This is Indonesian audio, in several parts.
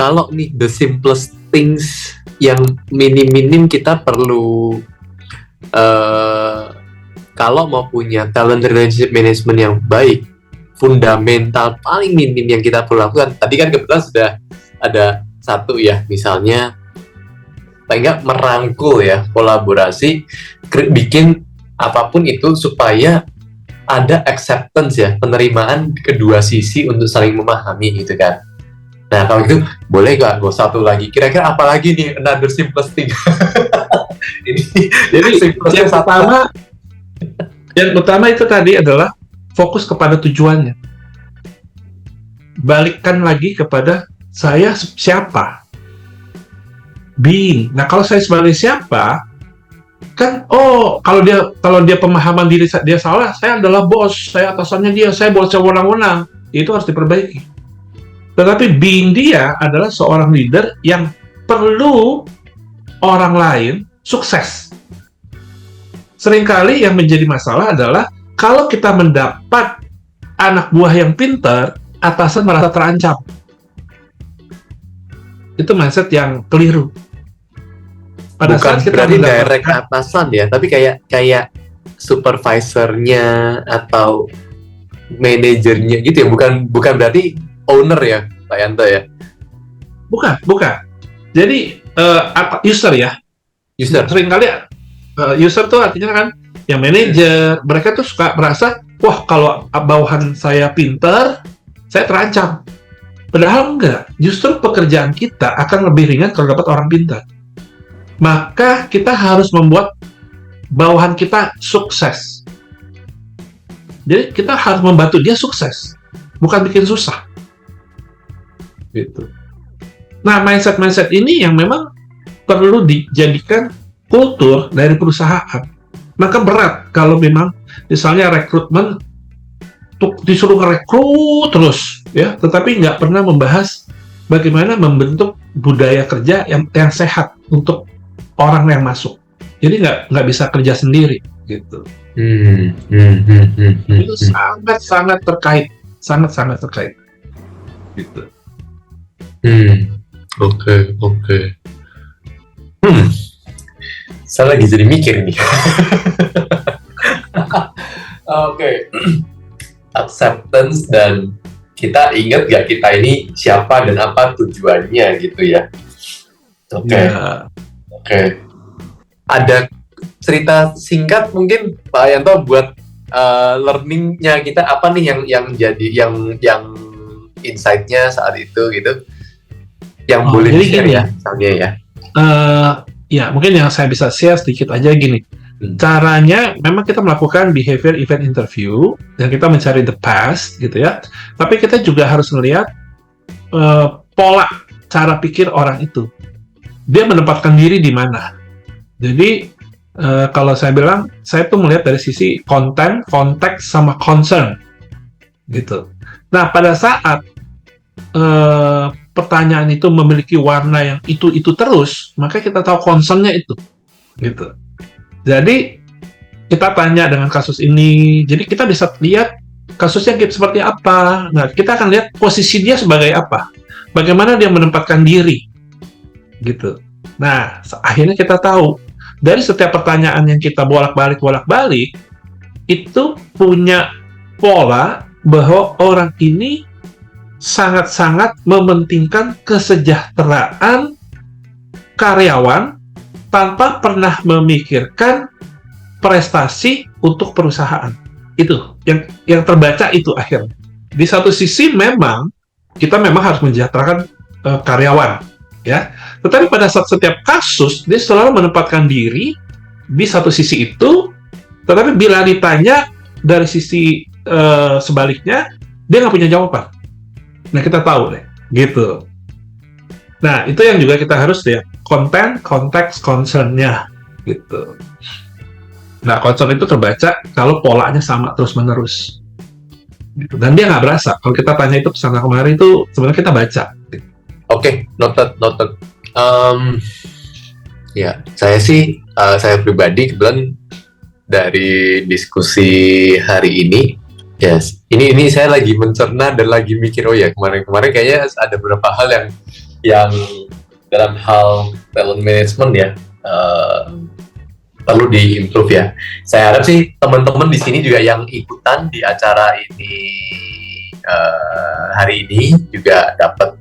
kalau nih the simplest things yang minim-minim kita perlu kalau mau punya talent relationship management yang baik, fundamental paling minim yang kita perlu lakukan. Tadi kan kebetulan sudah ada satu ya, misalnya paling nggak merangkul ya, kolaborasi, bikin apapun itu supaya ada acceptance ya, penerimaan kedua sisi untuk saling memahami gitu kan. Nah kalau gitu boleh nggak satu lagi, kira-kira apa lagi nih another simplest thing? Ini jadi yang pertama itu tadi adalah fokus kepada tujuannya. Balikkan lagi kepada saya siapa, being. Nah kalau saya sebagai siapa, kan kalau dia pemahaman diri dia salah, saya adalah bos, saya atasannya dia, saya boleh wewenang-wewenang, itu harus diperbaiki. Tetapi being dia adalah seorang leader yang perlu orang lain sukses. Seringkali yang menjadi masalah adalah kalau kita mendapat anak buah yang pintar, atasan merasa terancam. Itu mindset yang keliru. Pada bukan berarti direct atasan ya, tapi kayak supervisornya atau manajernya gitu ya, bukan berarti owner ya Pak Yanto ya? Bukan. Jadi user ya. User. Seringkali user tuh artinya kan yang manajer, mereka tuh suka merasa, wah kalau bawahan saya pintar, saya terancam. Padahal enggak, justru pekerjaan kita akan lebih ringan kalau dapat orang pintar. Maka kita harus membuat bawahan kita sukses. Jadi kita harus membantu dia sukses, bukan bikin susah. Gitu. Nah, mindset ini yang memang perlu dijadikan kultur dari perusahaan. Maka berat kalau memang misalnya rekrutmen disuruh ngerekrut terus, ya, tetapi nggak pernah membahas bagaimana membentuk budaya kerja yang sehat untuk orang yang masuk. Jadi nggak bisa kerja sendiri gitu. Itu sangat terkait gitu. Oke. Saya lagi jadi mikir nih. Oke. Acceptance, dan kita ingat gak kita ini siapa dan apa tujuannya gitu ya. Oke. Ada cerita singkat mungkin Pak Yanto buat learning-nya kita apa nih yang jadi yang insight-nya saat itu gitu, yang boleh di-share ya misalnya ya. Ya mungkin yang saya bisa share sedikit aja gini. Caranya memang kita melakukan behavior event interview dan kita mencari the past gitu ya. Tapi kita juga harus melihat pola cara pikir orang itu. Dia menempatkan diri di mana. Jadi kalau saya bilang, saya tuh melihat dari sisi konten, konteks, sama concern gitu. Nah pada saat pertanyaan itu memiliki warna yang itu terus, maka kita tahu concernnya itu gitu. Jadi kita tanya dengan kasus ini, jadi kita bisa lihat kasusnya seperti apa. Nah, kita akan lihat posisi dia sebagai apa, bagaimana dia menempatkan diri, gitu. Nah, akhirnya kita tahu dari setiap pertanyaan yang kita bolak-balik, itu punya pola bahwa orang ini sangat-sangat mementingkan kesejahteraan karyawan tanpa pernah memikirkan prestasi untuk perusahaan. Itu yang terbaca itu akhirnya. Di satu sisi memang kita harus mensejahterakan karyawan, ya. Tetapi pada saat setiap kasus dia selalu menempatkan diri di satu sisi itu. Tetapi bila ditanya dari sisi sebaliknya, dia nggak punya jawaban. Nah kita tahu deh, gitu. Nah, itu yang juga kita harus lihat, konten, konteks, concern-nya, gitu. Nah, concern itu terbaca kalau polanya sama terus-menerus. Gitu. Dan dia nggak berasa. Kalau kita tanya itu kesana kemari itu sebenarnya kita baca. Gitu. Oke, noted. Ya, saya pribadi kebetulan dari diskusi hari ini, yes, ini saya lagi mencerna dan lagi mikir, oh ya kemarin kayaknya ada beberapa hal yang yang dalam hal talent management ya perlu diimprove ya. Saya harap sih teman-teman di sini juga yang ikutan di acara ini hari ini juga dapat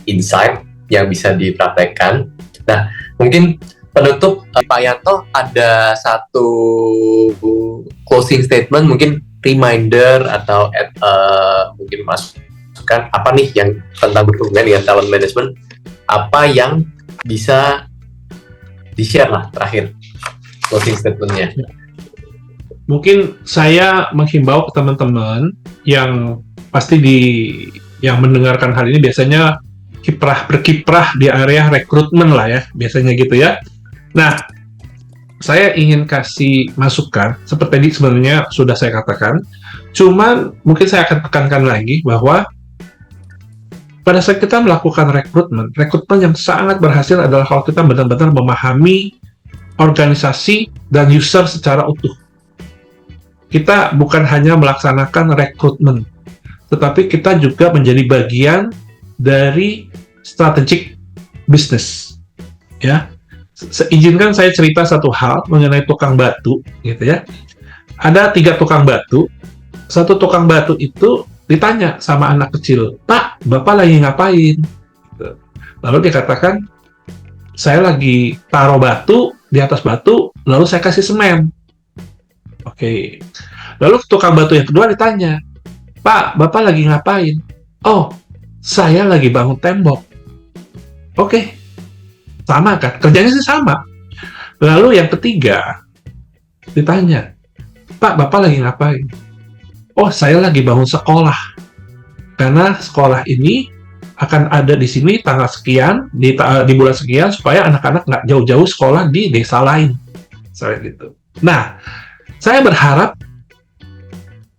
insight yang bisa dipraktekkan. Nah, mungkin penutup Pak Yanto ada satu closing statement, mungkin reminder atau mungkin masukan apa nih yang tentang berhubungan dengan talent management, apa yang bisa di-share lah terakhir closing statement-nya. Mungkin saya menghimbau ke teman-teman yang pasti yang mendengarkan hal ini biasanya berkiprah di area rekrutmen lah ya, biasanya gitu ya. Nah, saya ingin kasih masukan, seperti tadi sebenarnya sudah saya katakan, cuman mungkin saya akan tekankan lagi bahwa pada saat kita melakukan rekrutmen yang sangat berhasil adalah kalau kita benar-benar memahami organisasi dan user secara utuh. Kita bukan hanya melaksanakan rekrutmen, tetapi kita juga menjadi bagian dari strategic business. Ya, izinkan saya cerita satu hal mengenai tukang batu, gitu ya. Ada 3 tukang batu. Satu tukang batu itu ditanya sama anak kecil, "Pak, Bapak lagi ngapain?" Lalu dia katakan, "Saya lagi taruh batu di atas batu, lalu saya kasih semen." Oke. Lalu tukang batu yang kedua ditanya, "Pak, Bapak lagi ngapain?" "Oh, saya lagi bangun tembok." Oke. Sama kan? Kerjanya sih sama. Lalu yang ketiga ditanya, "Pak, Bapak lagi ngapain?" "Oh, saya lagi bangun sekolah. Karena sekolah ini akan ada di sini tanggal sekian, di bulan sekian, supaya anak-anak nggak jauh-jauh sekolah di desa lain." Saya gitu. Nah, saya berharap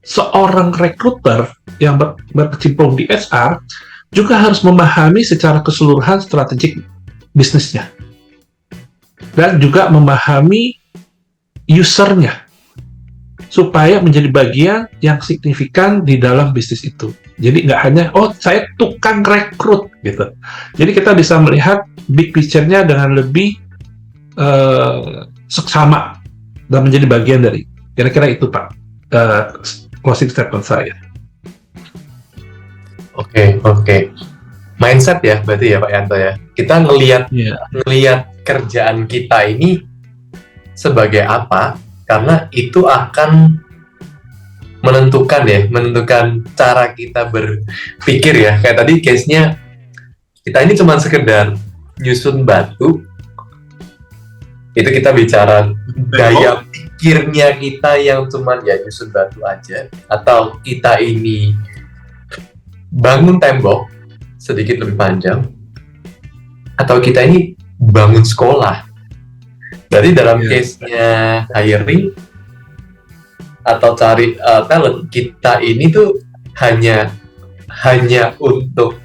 seorang rekruter yang berkecimpung di HR juga harus memahami secara keseluruhan strategik bisnisnya. Dan juga memahami usernya. Supaya menjadi bagian yang signifikan di dalam bisnis itu. Jadi nggak hanya, oh saya tukang rekrut, gitu. Jadi kita bisa melihat big picture-nya dengan lebih seksama dan menjadi bagian dari. Kira-kira itu Pak, closing statement saya. Oke. Mindset ya, berarti ya Pak Yanto ya. Kita ngelihat kerjaan kita ini sebagai apa, karena itu akan menentukan cara kita berpikir ya. Kayak tadi case-nya, kita ini cuma sekedar nyusun batu, itu kita bicara daya pikirnya kita yang cuma ya nyusun batu aja, atau kita ini bangun tembok sedikit lebih panjang, atau kita ini bangun sekolah. Jadi dalam case-nya hiring atau cari talent, kita ini tuh hanya untuk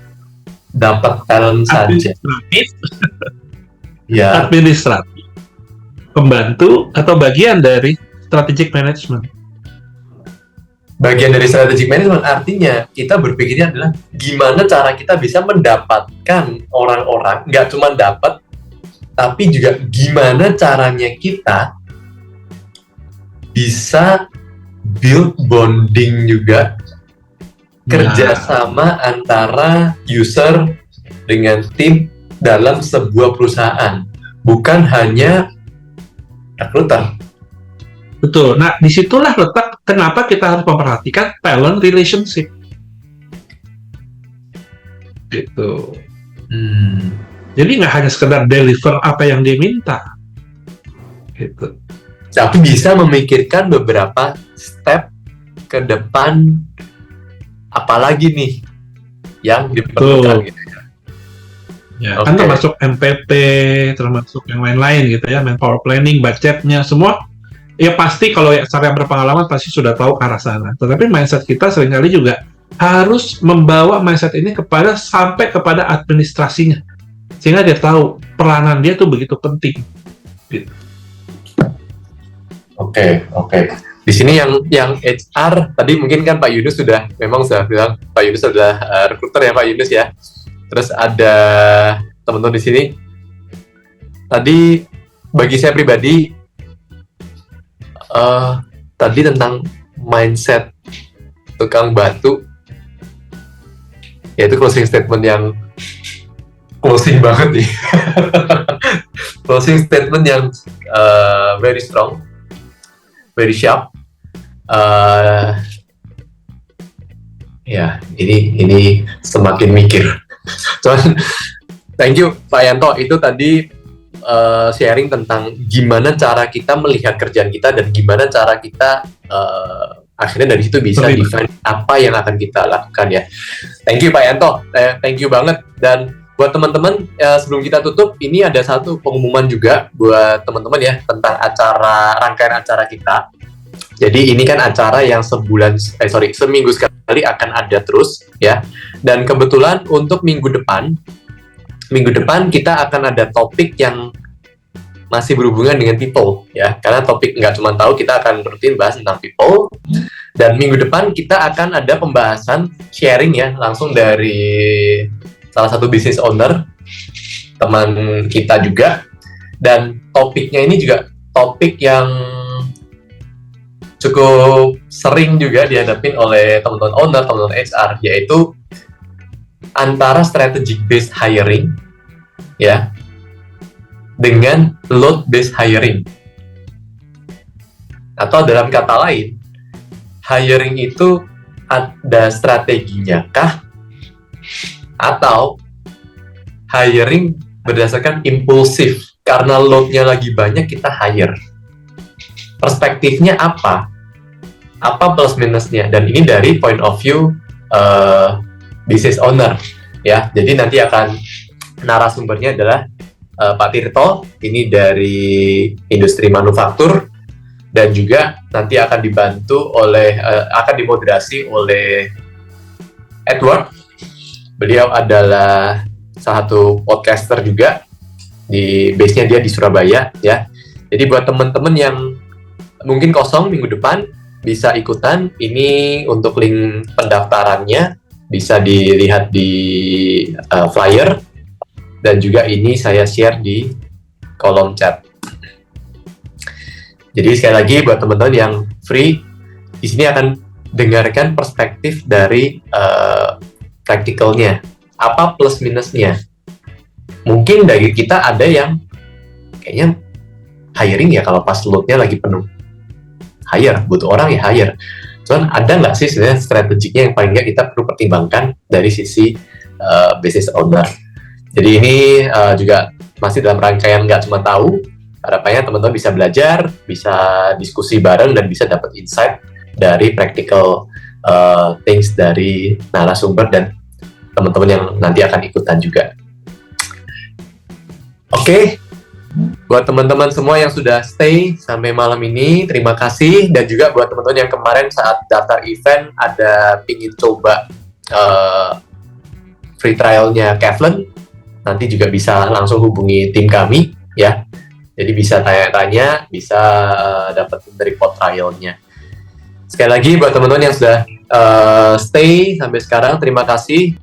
dapat talent saja. Ya. Administratif, pembantu atau bagian dari strategic management. Bagian dari strategic management artinya kita berpikirnya adalah gimana cara kita bisa mendapatkan orang-orang, nggak cuma dapat, tapi juga gimana caranya kita bisa build bonding juga, kerjasama antara user dengan tim dalam sebuah perusahaan, bukan hanya rekruter. Betul. Nah, disitulah letak kenapa kita harus memperhatikan talent relationship. Gitu. Jadi nggak hanya sekedar deliver apa yang dia minta. Gitu. Tapi bisa memikirkan beberapa step ke depan, apalagi nih yang diperlukan. Gitu ya. Ya, kan termasuk MPP, termasuk yang lain-lain gitu ya, manpower planning, budgetnya, semua. Ya pasti kalau secara berpengalaman pasti sudah tahu ke arah sana. Tetapi mindset kita seringkali juga harus membawa mindset ini sampai kepada administrasinya. Sehingga dia tahu peranan dia tuh begitu penting. Gitu. Oke. Di sini yang HR tadi mungkin kan Pak Yunus sudah bilang, Pak Yunus adalah rekruter ya Pak Yunus ya. Terus ada teman-teman di sini. Tadi bagi saya pribadi, tadi tentang mindset tukang batu, yaitu closing statement yang closing banget nih. Closing statement yang very strong, very sharp. Ya, ini semakin mikir. Cuman, thank you Pak Yanto. Itu tadi sharing tentang gimana cara kita melihat kerjaan kita dan gimana cara kita akhirnya dari situ bisa define apa yang akan kita lakukan ya. Thank you Pak Yanto, thank you banget. Dan buat teman-teman, sebelum kita tutup, ini ada satu pengumuman juga buat teman-teman ya tentang rangkaian acara kita. Jadi ini kan acara yang seminggu sekali akan ada terus ya. Dan kebetulan untuk minggu depan kita akan ada topik yang masih berhubungan dengan people ya, karena topik nggak cuma tahu, kita akan rutin bahas tentang people. Dan minggu depan kita akan ada pembahasan sharing ya, langsung dari salah satu business owner teman kita juga. Dan topiknya ini juga topik yang cukup sering juga dihadapin oleh teman-teman owner, teman-teman HR, yaitu antara strategic based hiring ya dengan load based hiring. Atau dalam kata lain, hiring itu ada strateginya kah? Atau hiring berdasarkan impulsif, karena load-nya lagi banyak kita hire. Perspektifnya apa? Apa plus minusnya? Dan ini dari point of view business owner ya. Jadi nanti akan narasumbernya adalah Pak Tirto, ini dari industri manufaktur, dan juga nanti akan dibantu oleh akan dimoderasi oleh Edward. Beliau adalah salah satu podcaster juga, di base-nya dia di Surabaya ya. Jadi buat teman-teman yang mungkin kosong minggu depan bisa ikutan. Ini untuk link pendaftarannya bisa dilihat di flyer, dan juga ini saya share di kolom chat. Jadi sekali lagi buat teman-teman yang free, di sini akan dengarkan perspektif dari practical-nya. Apa plus minusnya? Mungkin dari kita ada yang kayaknya hiring ya kalau pas load-nya lagi penuh. Hire, butuh orang ya hire. Cuman ada nggak sih sebenarnya strateginya yang paling nggak kita perlu pertimbangkan dari sisi business owner? Jadi ini juga masih dalam rangkaian nggak cuma tahu, harapannya teman-teman bisa belajar, bisa diskusi bareng, dan bisa dapat insight dari practical things dari narasumber dan teman-teman yang nanti akan ikutan juga. Oke, buat teman-teman semua yang sudah stay sampai malam ini, terima kasih. Dan juga buat teman-teman yang kemarin saat daftar event ada pingin coba free trial-nya Kevlin, nanti juga bisa langsung hubungi tim kami ya. Jadi bisa tanya-tanya, bisa dapetin dari pot trial-nya. Sekali lagi buat teman-teman yang sudah stay sampai sekarang, terima kasih.